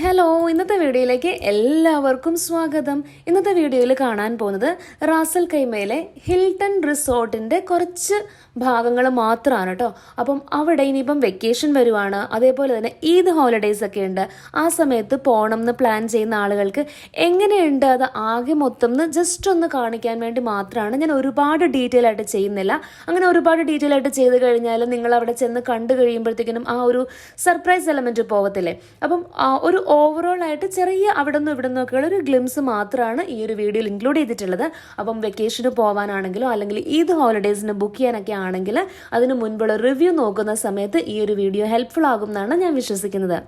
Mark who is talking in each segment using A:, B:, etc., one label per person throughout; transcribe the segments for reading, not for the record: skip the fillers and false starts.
A: Hello, ഇന്നത്തെ വീഡിയോയിലേക്ക് എല്ലാവർക്കും സ്വാഗതം. ഇന്നത്തെ വീഡിയോയിൽ കാണാൻ പോകുന്നത് റാസൽ കൈമയിലെ ഹിൽട്ടൺ റിസോർട്ടിൻ്റെ കുറച്ച് ഭാഗങ്ങൾ മാത്രമാണ് കേട്ടോ. അപ്പം അവിടെ ഇനിയിപ്പം വെക്കേഷൻ വരുവാണ്, അതേപോലെ തന്നെ ഈദ് ഹോളിഡേയ്സ് ഒക്കെ ഉണ്ട്. ആ സമയത്ത് പോകണം എന്ന് പ്ലാൻ ചെയ്യുന്ന ആളുകൾക്ക് എങ്ങനെയുണ്ട് അത് ആകെ മൊത്തം എന്ന് ജസ്റ്റ് ഒന്ന് കാണിക്കാൻ വേണ്ടി മാത്രമാണ്. ഞാൻ ഒരുപാട് ഡീറ്റെയിൽ ആയിട്ട് ചെയ്യുന്നില്ല. അങ്ങനെ ഒരുപാട് ഡീറ്റെയിൽ ആയിട്ട് ചെയ്ത് കഴിഞ്ഞാൽ നിങ്ങൾ അവിടെ ചെന്ന് കണ്ടു കഴിയുമ്പോഴത്തേക്കിനും ആ ഒരു സർപ്രൈസ് എലമെൻറ്റ് പോകത്തില്ലേ. അപ്പം ഒരു ഓവറോൾ ആയിട്ട് ചെറിയ അവിടെ നിന്നും ഇവിടെ നിന്നൊക്കെയുള്ള ഒരു ഗ്ലിംസ് മാത്രമാണ് ഈ ഒരു വീഡിയോയിൽ ഇൻക്ലൂഡ് ചെയ്തിട്ടുള്ളത്. അപ്പം വെക്കേഷന് പോകാനാണെങ്കിലോ അല്ലെങ്കിൽ ഈദ് ഹോളിഡേയ്സിന് ബുക്ക് ചെയ്യാനൊക്കെ ആണെങ്കിൽ അതിന് മുൻപുള്ള റിവ്യൂ നോക്കുന്ന സമയത്ത് ഈ ഒരു വീഡിയോ ഹെൽപ്ഫുൾ ആകും എന്നാണ് ഞാൻ വിശ്വസിക്കുന്നത്.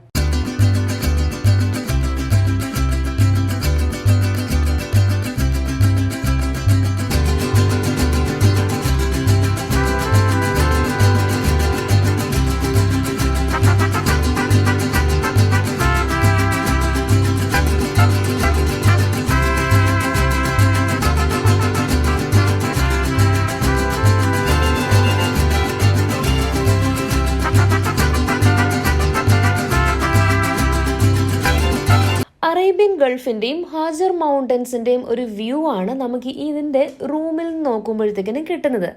A: അറേബ്യൻ ഗൾഫിൻ്റെയും ഹാജർ മൗണ്ടൻസിൻ്റെയും ഒരു വ്യൂ ആണ് നമുക്ക് ഇതിൻ്റെ റൂമിൽ നോക്കുമ്പോഴത്തേക്കിനും കിട്ടുന്നത്.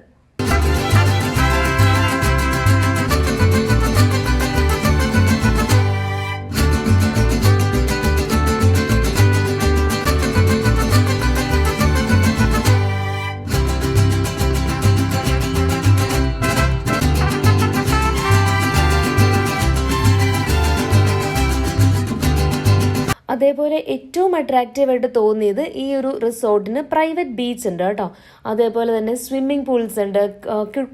A: അതേപോലെ ഏറ്റവും അട്രാക്റ്റീവ് ആയിട്ട് തോന്നിയത് ഈ ഒരു റിസോർട്ടിന് പ്രൈവറ്റ് ബീച്ച് ഉണ്ട് കേട്ടോ. അതേപോലെ തന്നെ സ്വിമ്മിംഗ് പൂൾസ് ഉണ്ട്,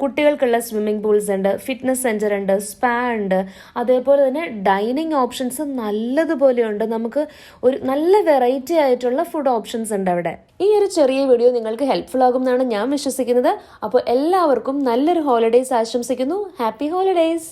A: കുട്ടികൾക്കുള്ള സ്വിമ്മിംഗ് പൂൾസ് ഉണ്ട്, ഫിറ്റ്നസ് സെൻറ്റർ ഉണ്ട്, സ്പാ ഉണ്ട്. അതേപോലെ തന്നെ ഡൈനിങ് ഓപ്ഷൻസ് നല്ലതുപോലെ ഉണ്ട്. നമുക്ക് ഒരു നല്ല വെറൈറ്റി ആയിട്ടുള്ള ഫുഡ് ഓപ്ഷൻസ് ഉണ്ട് അവിടെ. ഈ ഒരു ചെറിയ വീഡിയോ നിങ്ങൾക്ക് ഹെൽപ്ഫുൾ ആകും എന്നാണ് ഞാൻ വിശ്വസിക്കുന്നത്. അപ്പോൾ എല്ലാവർക്കും നല്ലൊരു ഹോളിഡേയ്സ് ആശംസിക്കുന്നു. Happy holidays.